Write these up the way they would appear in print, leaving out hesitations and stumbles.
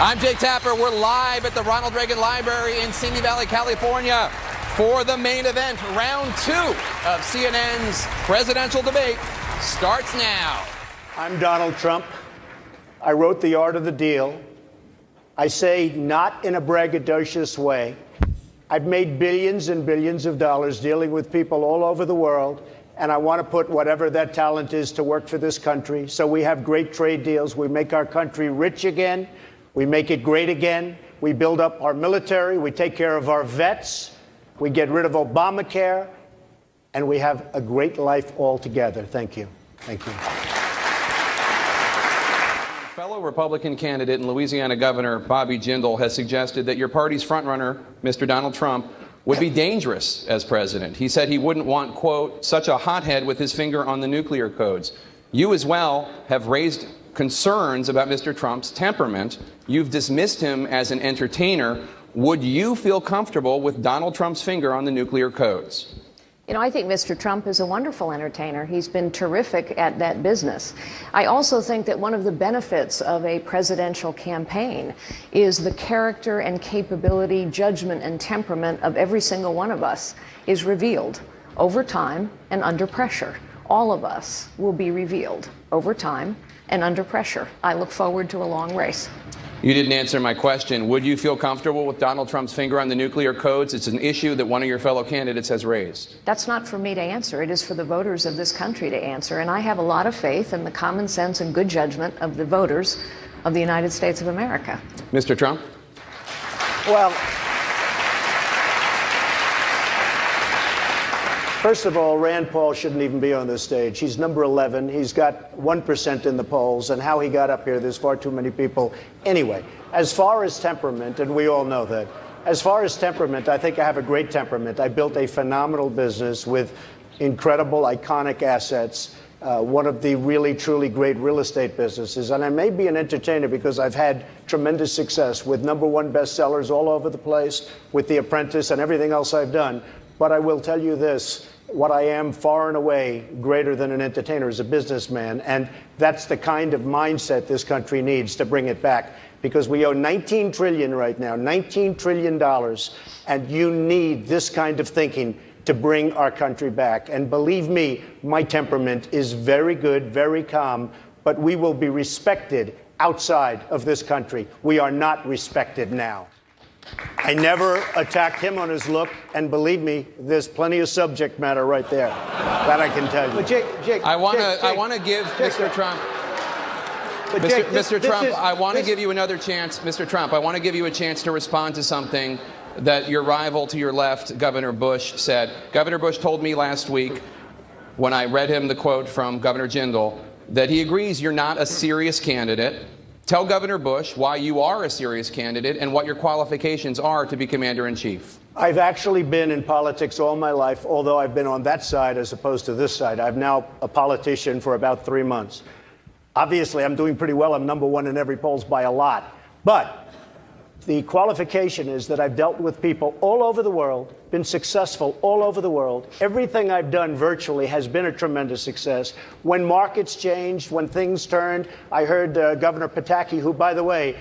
I'm Jake Tapper. We're live at the Ronald Reagan Library in Simi Valley, California for the main event. Round 2 of CNN's presidential debate starts now. I'm Donald Trump. I wrote The Art of the Deal. I say not in a braggadocious way. I've made billions and billions of dollars dealing with people all over the world, and I want to put whatever that talent is to work for this country. So we have great trade deals. We make our country rich again. We make it great again. We build up our military. We take care of our vets. We get rid of Obamacare. And we have a great life altogether. Thank you. Thank you. Fellow Republican candidate and Louisiana Governor Bobby Jindal has suggested that your party's frontrunner, Mr. Donald Trump, would be dangerous as president. He said he wouldn't want, quote, such a hothead with his finger on the nuclear codes. You as well have raised concerns about Mr. Trump's temperament. You've dismissed him as an entertainer. Would you feel comfortable with Donald Trump's finger on the nuclear codes? You know, I think Mr. Trump is a wonderful entertainer. He's been terrific at that business. I also think that one of the benefits of a presidential campaign is the character and capability, judgment and temperament of every single one of us is revealed over time and under pressure. All of us will be revealed over time and under pressure. I look forward to a long race. You didn't answer my question. Would you feel comfortable with Donald Trump's finger on the nuclear codes? It's an issue that one of your fellow candidates has raised. That's not for me to answer. It is for the voters of this country to answer. And I have a lot of faith in the common sense and good judgment of the voters of the United States of America. Mr. Trump? Well, first of all, Rand Paul shouldn't even be on this stage. He's number 11. He's got 1% in the polls, and how he got up here, there's far too many people. Anyway, as far as temperament, and we all know that, as far as temperament, I think I have a great temperament. I built a phenomenal business with incredible, iconic assets, one of the really, truly great real estate businesses. And I may be an entertainer because I've had tremendous success with #1 bestsellers all over the place, with The Apprentice and everything else I've done. But I will tell you this, what I am far and away greater than an entertainer is a businessman. And that's the kind of mindset this country needs to bring it back. Because we owe $19 trillion right now, $19 trillion. And you need this kind of thinking to bring our country back. And believe me, my temperament is very good, very calm. But we will be respected outside of this country. We are not respected now. I never attacked him on his look, and believe me, there's plenty of subject matter right there. That I can tell you. But Jake, I want to give Mr. Trump. Mr. Trump, I want to give you another chance. Mr. Trump, I want to give you a chance to respond to something that your rival to your left, Governor Bush, said. Governor Bush told me last week, when I read him the quote from Governor Jindal, that he agrees you're not a serious candidate. Tell Governor Bush why you are a serious candidate and what your qualifications are to be commander-in-chief. I've actually been in politics all my life, although I've been on that side as opposed to this side. I'm now a politician for about 3 months. Obviously, I'm doing pretty well. I'm #1 in every polls by a lot. But the qualification is that I've dealt with people all over the world, been successful all over the world. Everything I've done virtually has been a tremendous success. When markets changed, when things turned, I heard Governor Pataki, who, by the way,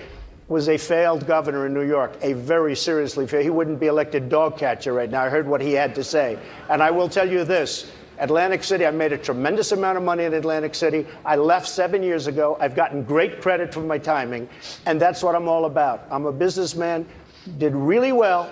was a failed governor in New York, a very seriously failed. He wouldn't be elected dog catcher right now. I heard what he had to say. And I will tell you this. Atlantic City, I made a tremendous amount of money in Atlantic City. I left 7 years ago. I've gotten great credit for my timing, and that's what I'm all about. I'm a businessman, did really well,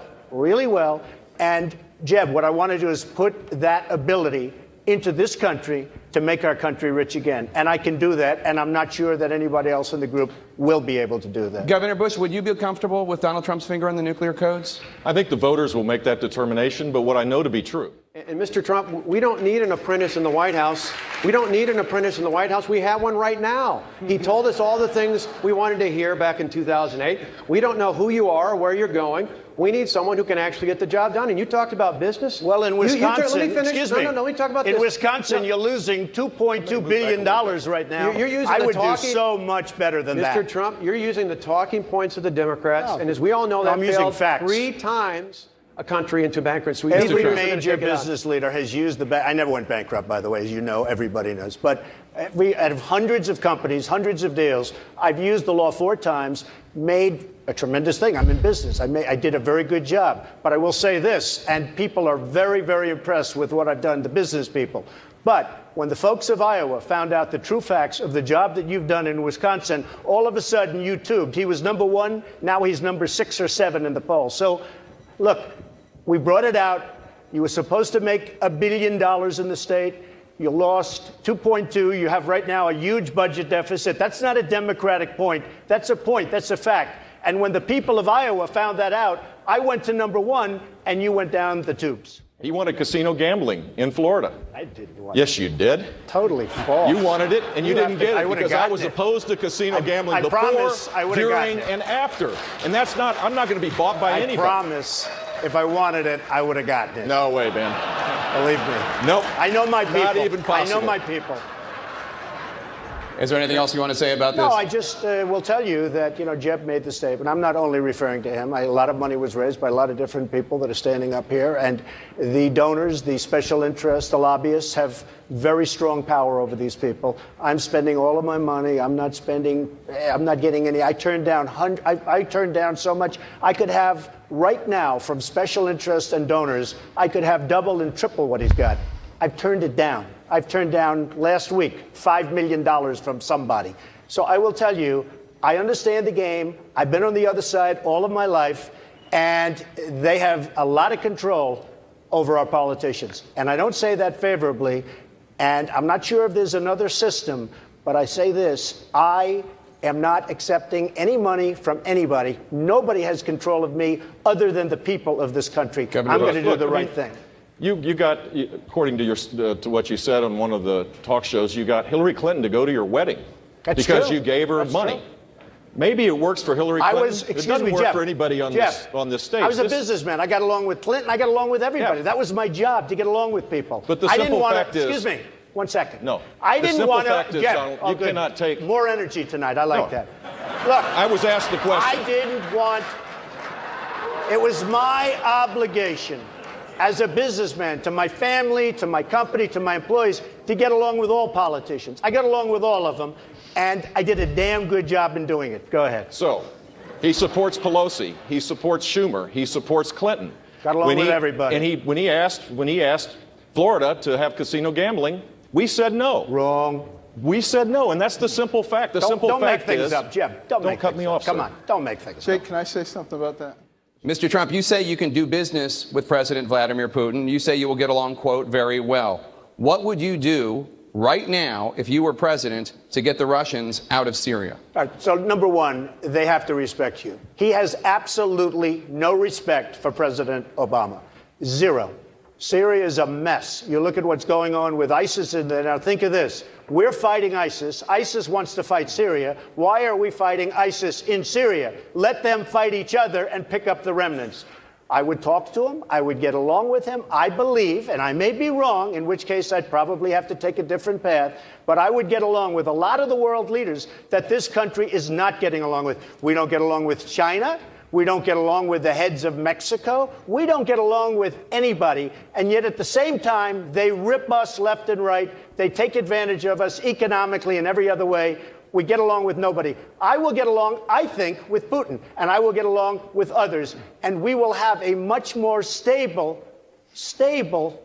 and Jeb, what I want to do is put that ability into this country to make our country rich again. And I can do that, and I'm not sure that anybody else in the group will be able to do that. Governor Bush, would you be comfortable with Donald Trump's finger on the nuclear codes? I think the voters will make that determination, but what I know to be true. and Mr. Trump, we don't need an apprentice in the White House. We don't need an apprentice in the White House. We have one right now. He told us all the things we wanted to hear back in 2008. We don't know who you are or where you're going. We need someone who can actually get the job done. And you talked about business. Well, in Wisconsin, let me finish. excuse me. No, let me talk about in this. Wisconsin, you're losing $2.2 billion right now. You're using I the would talking, do so much better than that. Mr. Trump, you're using the talking points of the Democrats. No. And as we all know, that I'm using failed facts. 3 times a country into bankruptcy. Every major business leader has used the I never went bankrupt, by the way, as you know, everybody knows. But Out of hundreds of companies, hundreds of deals, I've used the law 4 times, made a tremendous thing. I'm in business. I did a very good job. But I will say this, and people are very, very impressed with what I've done, the business people. But when the folks of Iowa found out the true facts of the job that you've done in Wisconsin, all of a sudden you tubed. He was number 1. Now he's number 6 or 7 in the poll. So, look, we brought it out. You were supposed to make $1 billion in the state. You lost 2.2. You have right now a huge budget deficit. That's not a Democratic point. That's a point. That's a fact. And when the people of Iowa found that out, I went to number 1, and you went down the tubes. He wanted casino gambling in Florida. I didn't want Yes, you did. Totally false. You wanted it, and you didn't get it because I was it. opposed to casino gambling I before, promise I would've during, gotten it. and after. And that's not. I'm not going to be bought by anybody. I promise, if I wanted it, I would have gotten it. No way, man. Believe me. Nope. I know my people. Not even possible. I know my people. Is there anything else you want to say about this? No, I just will tell you that, Jeb made the statement. I'm not only referring to him. A lot of money was raised by a lot of different people that are standing up here. And the donors, the special interests, the lobbyists have very strong power over these people. I'm spending all of my money. I'm not getting any. I turned down so much. I could have right now from special interests and donors, I could have double and triple what he's got. I've turned it down. I've turned down last week $5 million from somebody. So I will tell you, I understand the game. I've been on the other side all of my life, and they have a lot of control over our politicians. And I don't say that favorably, and I'm not sure if there's another system, but I say this, I am not accepting any money from anybody. Nobody has control of me other than the people of this country. I'm going to do the right thing. You got, according to to what you said on one of the talk shows, you got Hillary Clinton to go to your wedding because you gave her money. Maybe it works for Hillary Clinton. It doesn't work for anybody on this stage. I was a businessman. I got along with Clinton. I got along with everybody. That was my job, to get along with people. But the simple fact is, excuse me, 1 second. No, I didn't want to. Donald, you cannot take more energy tonight. I like that. Look, I was asked the question. I didn't want. It was my obligation as a businessman, to my family, to my company, to my employees, to get along with all politicians. I got along with all of them, and I did a damn good job in doing it. Go ahead. So, he supports Pelosi. He supports Schumer. He supports Clinton. Got along with everybody. And when he asked Florida to have casino gambling, we said no. Wrong. We said no, and that's the simple fact. Don't make things up, Jeb. Don't cut me off. Come on, don't make things up. Jake, can I say something about that? Mr. Trump, you say you can do business with President Vladimir Putin. You say you will get along, quote, very well. What would you do right now if you were president to get the Russians out of Syria? All right, so number 1, they have to respect you. He has absolutely no respect for President Obama. Zero. Syria is a mess. You look at what's going on with ISIS in there. Now think of this. We're fighting ISIS. ISIS wants to fight Syria. Why are we fighting ISIS in Syria? Let them fight each other and pick up the remnants. I would talk to him. I would get along with him. I believe, and I may be wrong, in which case I'd probably have to take a different path, but I would get along with a lot of the world leaders that this country is not getting along with. We don't get along with China. We don't get along with the heads of Mexico. We don't get along with anybody. And yet at the same time, they rip us left and right. They take advantage of us economically and every other way. We get along with nobody. I will get along, I think, with Putin, and I will get along with others. And we will have a much more stable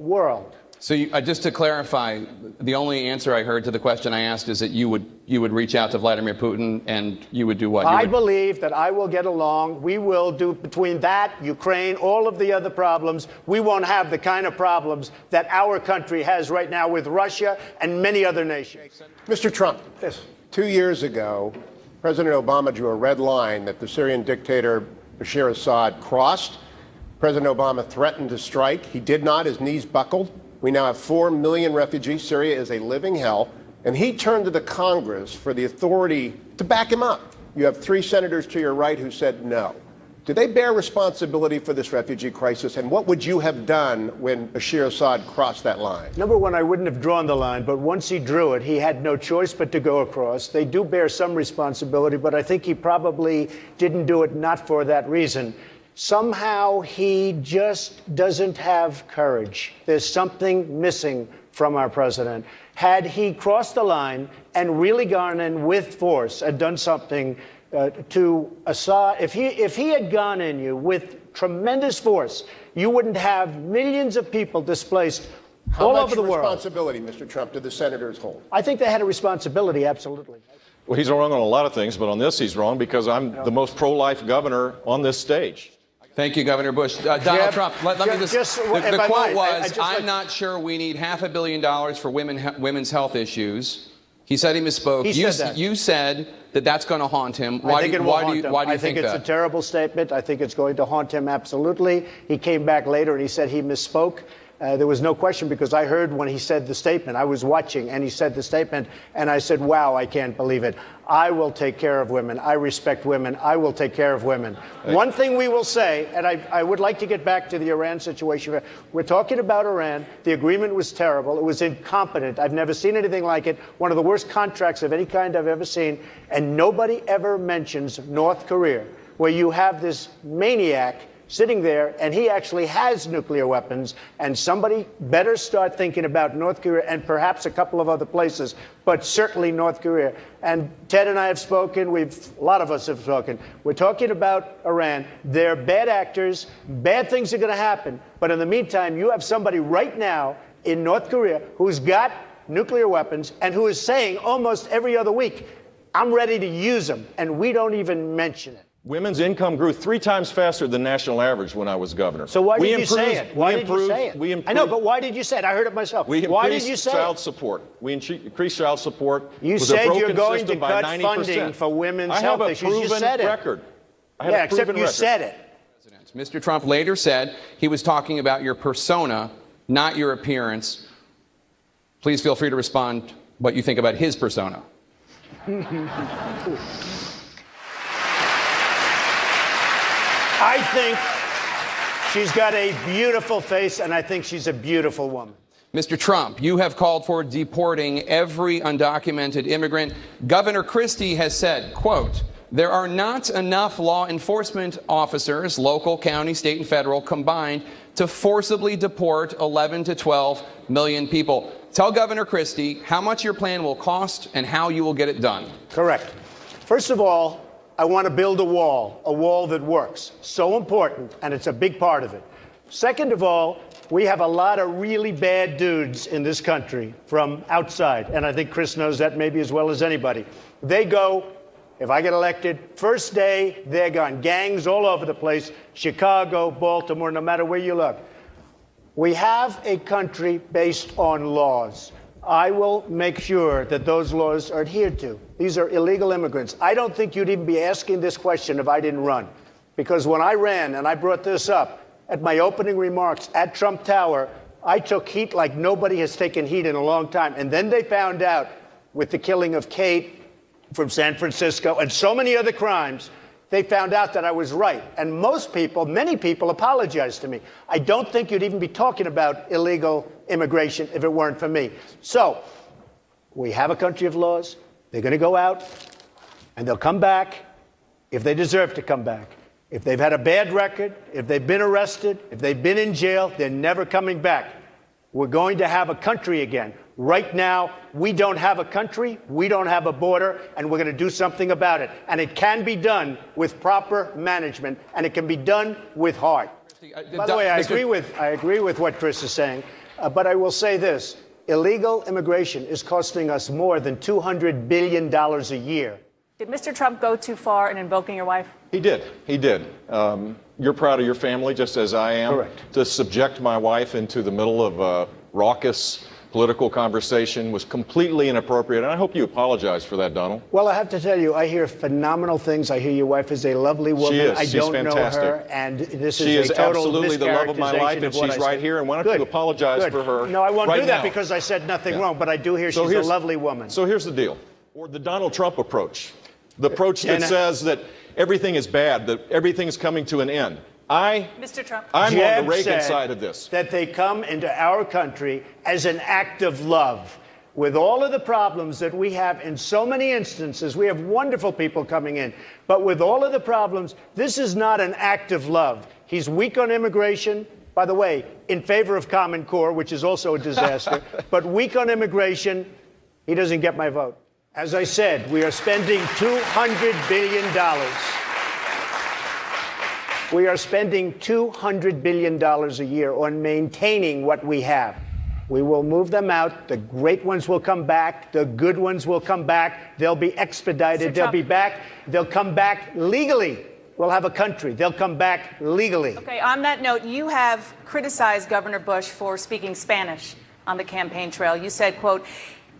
world. So just to clarify, the only answer I heard to the question I asked is that you would reach out to Vladimir Putin and you would do what? I believe that I will get along. We will do, between that, Ukraine, all of the other problems, we won't have the kind of problems that our country has right now with Russia and many other nations. Mr. Trump, Yes. 2 years ago, President Obama drew a red line that the Syrian dictator Bashar Assad crossed. President Obama threatened to strike. He did not. His knees buckled. We now have 4 million refugees. Syria is a living hell. And he turned to the Congress for the authority to back him up. You have 3 senators to your right who said no. Do they bear responsibility for this refugee crisis? And what would you have done when Bashar Assad crossed that line? Number 1, I wouldn't have drawn the line, but once he drew it, he had no choice but to go across. They do bear some responsibility, but I think he probably didn't do it not for that reason. Somehow he just doesn't have courage. There's something missing from our president. Had he crossed the line and really gone in with force and done something to Assad, if he had gone in you with tremendous force, you wouldn't have millions of people displaced all over the world. How much responsibility, Mr. Trump, did the senators hold? I think they had a responsibility, absolutely. Well, he's wrong on a lot of things, but on this he's wrong because I'm the most pro-life governor on this stage. Thank you, Governor Bush. Donald Trump, let me just the quote was, I'm not sure we need $500 million for women's health issues. He said he misspoke. You said that that's going to haunt him. Why do you think that? I think it's a terrible statement. I think it's going to haunt him absolutely. He came back later and he said he misspoke. There was no question because I heard when he said the statement. I was watching and he said the statement and I said, wow, I can't believe it. I will take care of women. I respect women. I will take care of women. One thing we will say, and I would like to get back to the Iran situation. We're talking about Iran. The agreement was terrible. It was incompetent. I've never seen anything like it. One of the worst contracts of any kind I've ever seen. And nobody ever mentions North Korea, where you have this maniac sitting there, and he actually has nuclear weapons, and somebody better start thinking about North Korea and perhaps a couple of other places, but certainly North Korea. And Ted and I have spoken. A lot of us have spoken. We're talking about Iran. They're bad actors. Bad things are going to happen. But in the meantime, you have somebody right now in North Korea who's got nuclear weapons and who is saying almost every other week, I'm ready to use them, and we don't even mention it. Women's income grew 3 times faster than national average when I was governor. So why did you say it? Why did you say it? I know, but why did you say it? I heard it myself. Why did you say it? Child support. We increased child support. You said you're going to cut funding for women's health issues. You said it. I have a proven record. Yeah, except you said it. Mr. Trump later said he was talking about your persona, not your appearance. Please feel free to respond what you think about his persona. I think she's got a beautiful face, and I think she's a beautiful woman. Mr. Trump, you have called for deporting every undocumented immigrant. Governor Christie has said, quote, there are not enough law enforcement officers, local, county, state, and federal, combined to forcibly deport 11 to 12 million people. Tell Governor Christie how much your plan will cost and how you will get it done. Correct. First of all, I want to build a wall that works. So important, and it's a big part of it. Second of all, we have a lot of really bad dudes in this country from outside, and I think Chris knows that maybe as well as anybody. They go, if I get elected, first day, they're gone. Gangs all over the place, Chicago, Baltimore, no matter where you look. We have a country based on laws. I will make sure that those laws are adhered to. These are illegal immigrants. I don't think you'd even be asking this question if I didn't run. Because when I ran, and I brought this up at my opening remarks at Trump Tower, I took heat like nobody has taken heat in a long time. And then they found out with the killing of Kate from San Francisco and so many other crimes, they found out that I was right. And most people, many people, apologized to me. I don't think you'd even be talking about illegal immigration if it weren't for me. So we have a country of laws. They're going to go out, and they'll come back if they deserve to come back. If they've had a bad record, if they've been arrested, if they've been in jail, they're never coming back. We're going to have a country again. Right now, we don't have a country, we don't have a border, and we're going to do something about it. And it can be done with proper management, and it can be done with heart. By the way, I agree with what Chris is saying, but I will say this. Illegal immigration is costing us more than $200 billion a year. Did Mr. Trump go too far in invoking your wife? He did. He did. You're proud of your family, just as I am. Correct. To subject my wife into the middle of a raucous political conversation was completely inappropriate, and I hope you apologize for that, Donald. Well, I have to tell you, I hear phenomenal things. I hear your wife is a lovely woman. She is. I She's don't fantastic. know her, and this she is a total absolutely the love of my life, and she's right here. And why don't you apologize for her? No, I won't right do that now. because I said nothing wrong, but I do hear she's a lovely woman. So here's the deal. Or the Donald Trump approach. The approach that says that everything is bad, that everything is coming to an end. Mr. Trump. I'm on the Reagan side of this. That they come into our country as an act of love. With all of the problems that we have in so many instances, we have wonderful people coming in. But with all of the problems, this is not an act of love. He's weak on immigration. by the way, in favor of Common Core, which is also a disaster, but weak on immigration, he doesn't get my vote. As I said, we are spending $200 billion. We are spending $200 billion a year on maintaining what we have. We will move them out. The great ones will come back. The good ones will come back. They'll be expedited. They'll be back. They'll come back legally. We'll have a country. They'll come back legally. Okay, on that note, you have criticized Governor Bush for speaking Spanish on the campaign trail. You said, quote,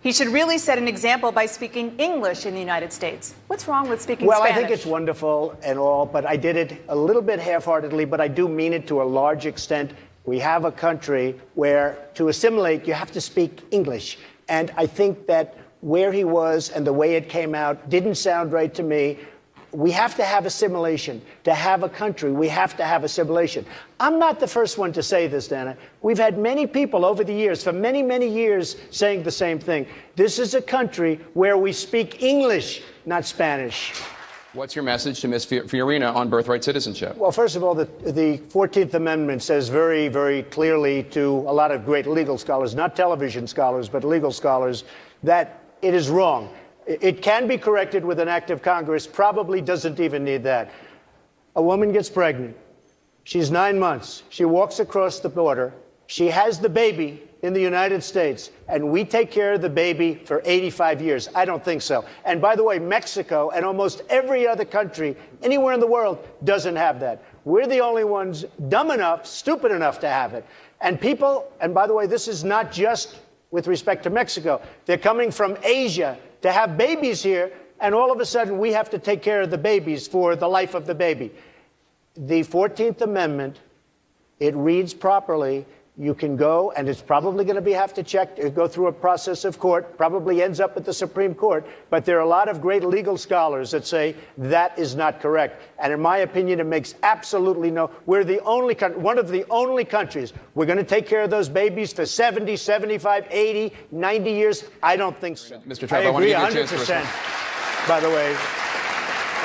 he should really set an example by speaking English in the United States. What's wrong with speaking Spanish? Well, I think it's wonderful and all, but I did it a little bit half-heartedly, but I do mean it to a large extent. We have a country where to assimilate, you have to speak English. And I think that where he was and the way it came out didn't sound right to me. We have to have assimilation. To have a country, we have to have assimilation. I'm not the first one to say this, Dana. We've had many people over the years, for many, many years, saying the same thing. This is a country where we speak English, not Spanish. What's your message to Ms. Fiorina on birthright citizenship? Well, first of all, the 14th Amendment says very, very clearly to a lot of great legal scholars, not television scholars, but legal scholars, that it is wrong. It can be corrected with an act of Congress, probably doesn't even need that. A woman gets pregnant. She's 9 months. She walks across the border. She has the baby in the United States, and we take care of the baby for 85 years. I don't think so. And by the way, Mexico and almost every other country anywhere in the world doesn't have that. We're the only ones dumb enough, stupid enough to have it. And people, and by the way, this is not just with respect to Mexico. They're coming from Asia to have babies here, and all of a sudden we have to take care of the babies for the life of the baby. The 14th Amendment, it reads properly. You can go, and it's probably going to have to go through a process of court, probably ends up at the Supreme Court, but there are a lot of great legal scholars that say that is not correct. And in my opinion, it makes absolutely no, we're the only one of the only countries, we're going to take care of those babies for 70, 75, 80, 90 years. I don't think so. Mr. Trump, I want to give you a chance to 100%, by the way,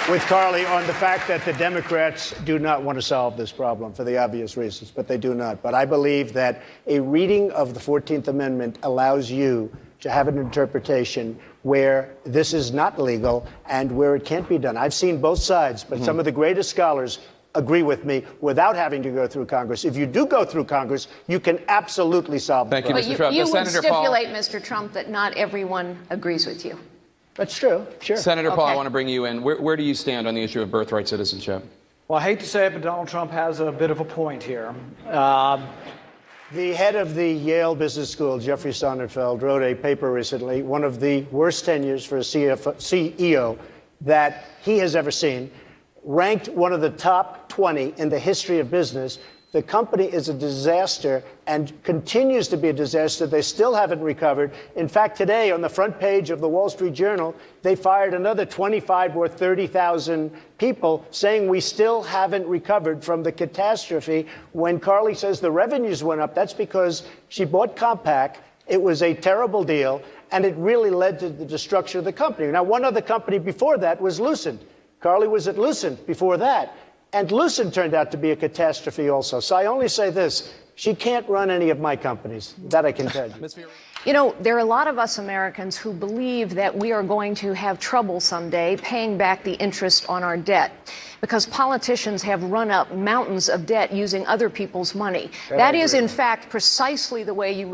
with Carly on the fact that the Democrats do not want to solve this problem for the obvious reasons, but they do not. But I believe that a reading of the 14th Amendment allows you to have an interpretation where this is not legal and where it can't be done. I've seen both sides, but some of the greatest scholars agree with me without having to go through Congress. If you do go through Congress, you can absolutely solve the problem. Thank you, Mr. Trump. You would stipulate, Mr. Trump, that not everyone agrees with you. That's true, sure. Senator Paul, I want to bring you in. Where do you stand on the issue of birthright citizenship? Well, I hate to say it, but Donald Trump has a bit of a point here. The head of the Yale Business School, Jeffrey Sonnenfeld, wrote a paper recently, one of the worst tenures for a CEO that he has ever seen, ranked one of the top 20 in the history of business. The company is a disaster and continues to be a disaster. They still haven't recovered. In fact, today on the front page of the Wall Street Journal, they fired another 25 or 30,000 people saying we still haven't recovered from the catastrophe. When Carly says the revenues went up, that's because she bought Compaq. It was a terrible deal, and it really led to the destruction of the company. Now, one other company before that was Lucent. Carly was at Lucent before that. And Lucent turned out to be a catastrophe also. So I only say this, she can't run any of my companies. That I can tell you. You know, there are a lot of us Americans who believe that we are going to have trouble someday paying back the interest on our debt because politicians have run up mountains of debt using other people's money. That is, in fact, precisely the way you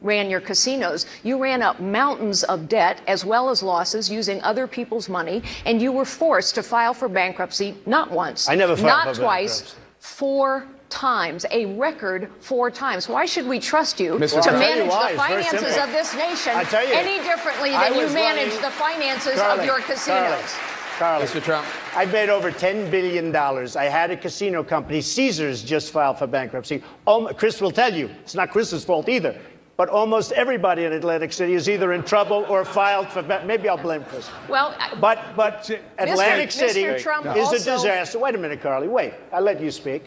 ran your casinos. You ran up mountains of debt as well as losses using other people's money, and you were forced to file for bankruptcy not once, I never filed not for twice, bankruptcy. 4 times, a record 4 times. Why should we trust you Mr. to Trump. manage why. the It's very finances simple. of this nation I tell you, any differently I than you was manage running- the finances Carly, of your casinos? Carly, Mr. Trump. I made over $10 billion. I had a casino company. Caesars just filed for bankruptcy. Chris will tell you, it's not Chris's fault either. But almost everybody in Atlantic City is either in trouble or filed for maybe I'll blame Chris. Well, But Atlantic City Mr. Trump is a also- disaster. Wait a minute, Carly. Wait. I'll let you speak.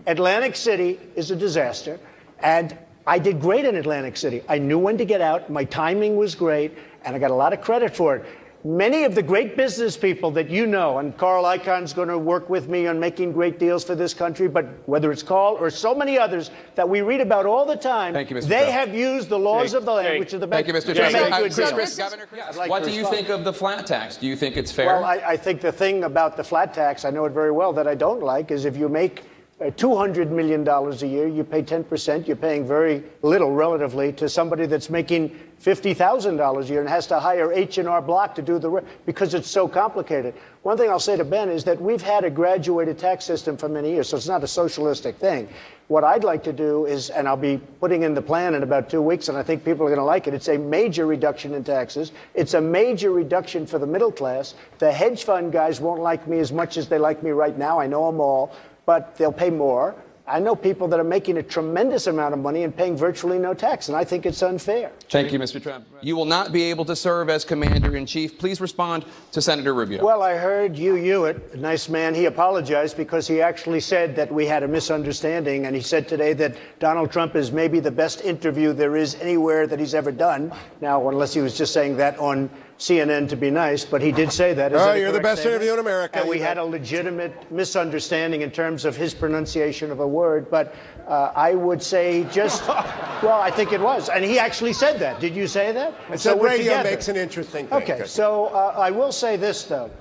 Atlantic City is a disaster. And I did great in Atlantic City. I knew when to get out. My timing was great. And I got a lot of credit for it. Many of the great business people that you know, and Carl Icahn's going to work with me on making great deals for this country, but whether it's Carl or so many others that we read about all the time, Thank you, Mr. they Trump. have used the laws of the land, which are the best. Thank you, Mr. to Trump. make good Chris, deals. Governor Chris, Like what to do you respond. think of the flat tax? Do you think it's fair? Well, I think the thing about the flat tax, I know it very well, that I don't like is if you make $200 million a year, you pay 10%, you're paying very little relatively to somebody that's making $50,000 a year and has to hire H&R Block to do the rest because it's so complicated. One thing I'll say to Ben is that we've had a graduated tax system for many years, so it's not a socialistic thing. What I'd like to do is, and I'll be putting in the plan in about 2 weeks, and I think people are going to like it, it's a major reduction in taxes. It's a major reduction for the middle class. The hedge fund guys won't like me as much as they like me right now. I know them all. But they'll pay more. I know people that are making a tremendous amount of money and paying virtually no tax, and I think it's unfair. Thank you, Mr. Trump. You will not be able to serve as commander-in-chief. Please respond to Senator Rubio. Well, I heard Hugh Hewitt, a nice man, he apologized because he actually said that we had a misunderstanding, and he said today that Donald Trump is maybe the best interview there is anywhere that he's ever done. Now, unless he was just saying that on CNN to be nice, but he did say that. Oh, you're the best interview in America. And we had a legitimate misunderstanding in terms of his pronunciation of a word, but I would say just, well, I think it was. And he actually said that. Did you say that? And so radio makes an interesting thing. Okay, so I will say this, though.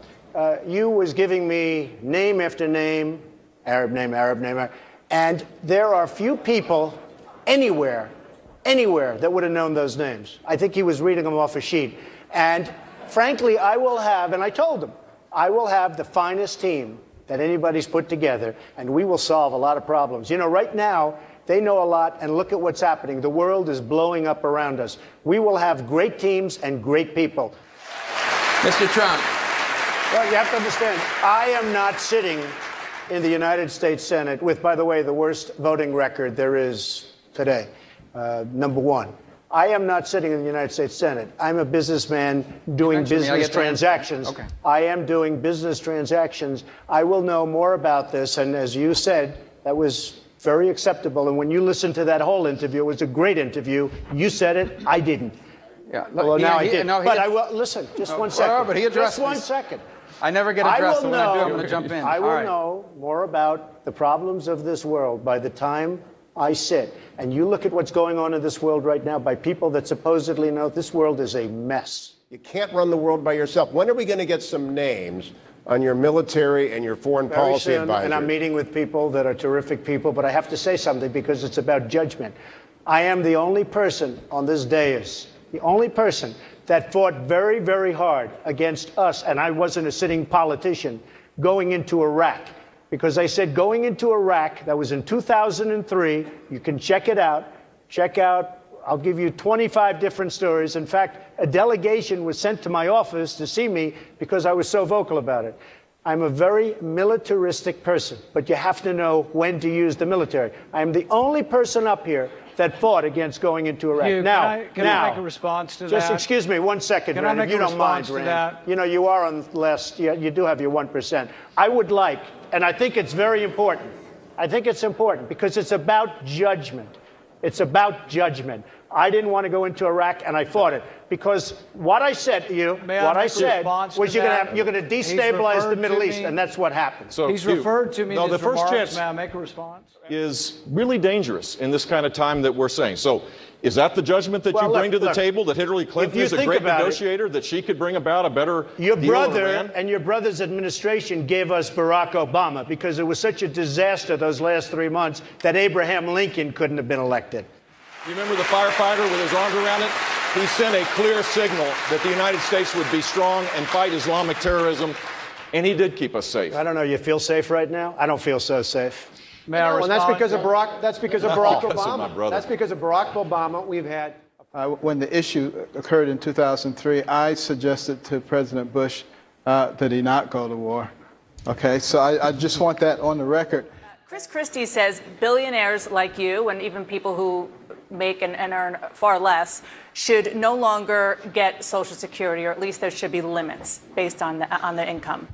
You was giving me name after name, Arab name, and there are few people anywhere that would have known those names. I think he was reading them off a sheet. And frankly, I will have, and I told him, I will have the finest team that anybody's put together, and we will solve a lot of problems. You know, right now, they know a lot, and look at what's happening. The world is blowing up around us. We will have great teams and great people. Mr. Trump. Well, you have to understand, I am not sitting in the United States Senate with, by the way, the worst voting record there is today, number one. I am not sitting in the United States Senate. I'm a businessman doing business transactions. Okay. I am doing business transactions. I will know more about this. And as you said, that was very acceptable. And when you listened to that whole interview, it was a great interview. You said it. I didn't. Yeah. Well, now I did. But I will, listen, just 1 second. But he addressed just 1 this. second. I never get addressed, so when I do, I'm going to jump in. I will know more about the problems of this world by the time I sit. And you look at what's going on in this world right now by people that supposedly know this world is a mess. You can't run the world by yourself. When are we going to get some names on your military and your foreign policy advisors? And I'm meeting with people that are terrific people, but I have to say something because it's about judgment. I am the only person on this dais, the only person that fought very, very hard against us, and I wasn't a sitting politician, going into Iraq. Because I said going into Iraq, that was in 2003, you can check it out, I'll give you 25 different stories. In fact, a delegation was sent to my office to see me because I was so vocal about it. I'm a very militaristic person, but you have to know when to use the military. I am the only person up here that fought against going into Iraq. Hugh, can I make a response to that? Just excuse me 1 second, Can Rand, I if make you a don't mind, response to Rand. that? You know, you are on less, you do have your 1%. I would like, and I think it's very important, I think it's important because it's about judgment. It's about judgment. I didn't want to go into Iraq, and I fought it because what I said to you, was you're going to destabilize the Middle East, and that's what happened. So he's referred to me in the his first remarks. chance May I make a response? is really dangerous in this kind of time that we're saying. So is that the judgment that you bring to the table, that Hillary Clinton is a great negotiator, that she could bring about a better Your deal brother in Iran? and your brother's administration gave us Barack Obama because it was such a disaster those last 3 months that Abraham Lincoln couldn't have been elected. You remember the firefighter with his arms around it? He sent a clear signal that the United States would be strong and fight Islamic terrorism, and he did keep us safe. I don't know, you feel safe right now? I don't feel so safe. May I respond? And that's because of Barack. That's because of Barack That's Obama. my brother. That's because of Barack Obama. We've had. When the issue occurred in 2003, I suggested to President Bush that he not go to war. Okay, so I just want that on the record. Chris Christie says billionaires like you and even people who make and earn far less should no longer get Social Security, or at least there should be limits based on the income.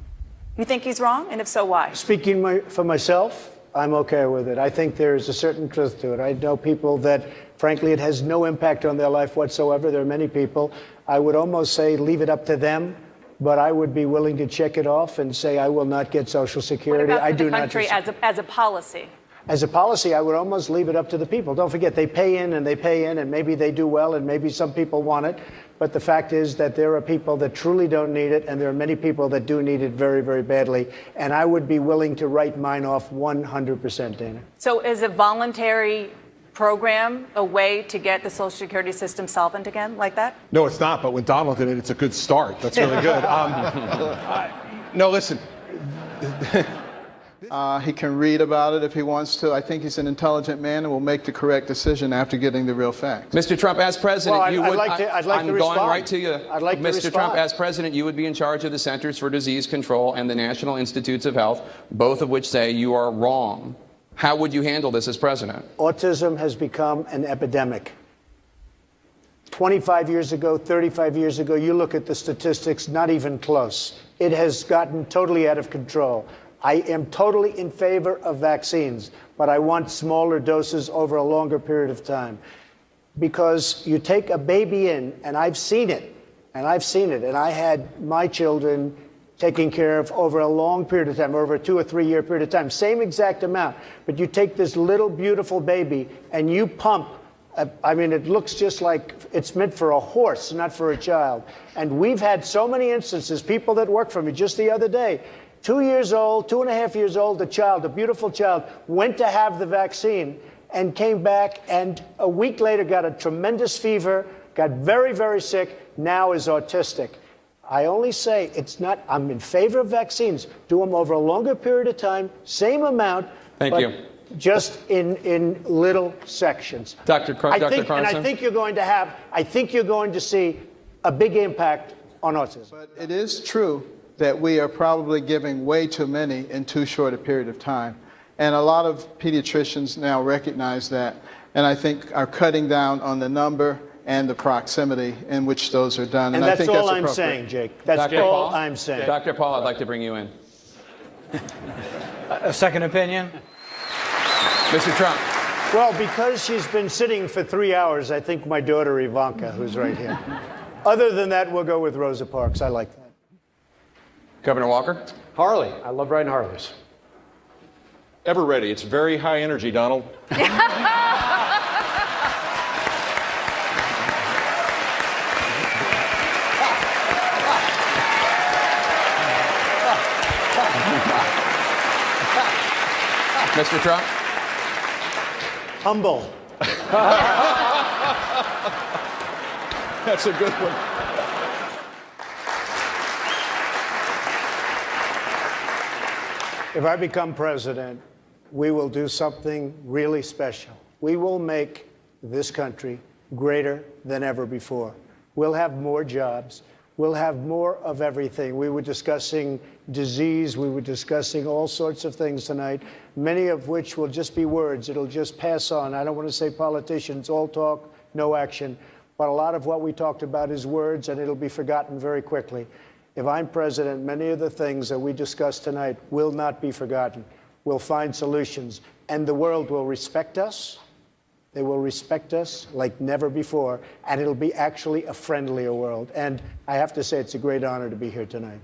You think he's wrong? And if so, why? Speaking for myself, I'm okay with it. I think there's a certain truth to it. I know people that, frankly, it has no impact on their life whatsoever. There are many people. I would almost say leave it up to them but I would be willing to check it off and say I will not get Social Security. What about I for do the not. country as a policy? As a policy, I would almost leave it up to the people. Don't forget, they pay in, and maybe they do well, and maybe some people want it. But the fact is that there are people that truly don't need it, and there are many people that do need it very, very badly. And I would be willing to write mine off 100%, Dana. So is a voluntary program a way to get the Social Security system solvent again, like that? No, it's not. But when Donald did it, it's a good start. That's really good. No, listen. He can read about it if he wants to. I think he's an intelligent man and will make the correct decision after getting the real facts. Mr. Trump, as president, Well, you would. I'd like to respond. Going right to you. I'd like to Mr. respond. Trump, as president, you would be in charge of the Centers for Disease Control and the National Institutes of Health, both of which say you are wrong. How would you handle this as president? Autism has become an epidemic. 25 years ago, 35 years ago, you look at the statistics, not even close. It has gotten totally out of control. I am totally in favor of vaccines, but I want smaller doses over a longer period of time. Because you take a baby in, and I've seen it, and I had my children taken care of over a long period of time, over a 2 or 3 year period of time, same exact amount. But you take this little beautiful baby and you pump, I mean, it looks just like it's meant for a horse, not for a child. And we've had so many instances, people that work for me just the other day, 2 years old, 2.5 years old, a child, a beautiful child, went to have the vaccine and came back and a week later got a tremendous fever, got very, very sick, now is autistic. I only say I'm in favor of vaccines. Do them over a longer period of time, same amount. Thank you. Just in little sections. Dr. Carson. And I think you're going to see a big impact on autism. But it is true that we are probably giving way too many in too short a period of time. And a lot of pediatricians now recognize that, and I think are cutting down on the number and the proximity in which those are done. And I think all that's I'm saying, Jake. That's all I'm saying. Dr. Paul, I'd like to bring you in. A second opinion? Mr. Trump. Well, because she's been sitting for 3 hours, I think my daughter Ivanka, who's right here. Other than that, we'll go with Rosa Parks. I like that. Governor Walker. Harley. I love riding Harleys. Ever ready. It's very high energy, Donald. Mr. Trump. Humble. That's a good one. If I become president, we will do something really special. We will make this country greater than ever before. We'll have more jobs. We'll have more of everything. We were discussing disease. We were discussing all sorts of things tonight, many of which will just be words. It'll just pass on. I don't want to say politicians, all talk, no action. But a lot of what we talked about is words, and it'll be forgotten very quickly. If I'm president, many of the things that we discussed tonight will not be forgotten. We'll find solutions, and the world will respect us. They will respect us like never before, and it'll be actually a friendlier world. And I have to say, it's a great honor to be here tonight.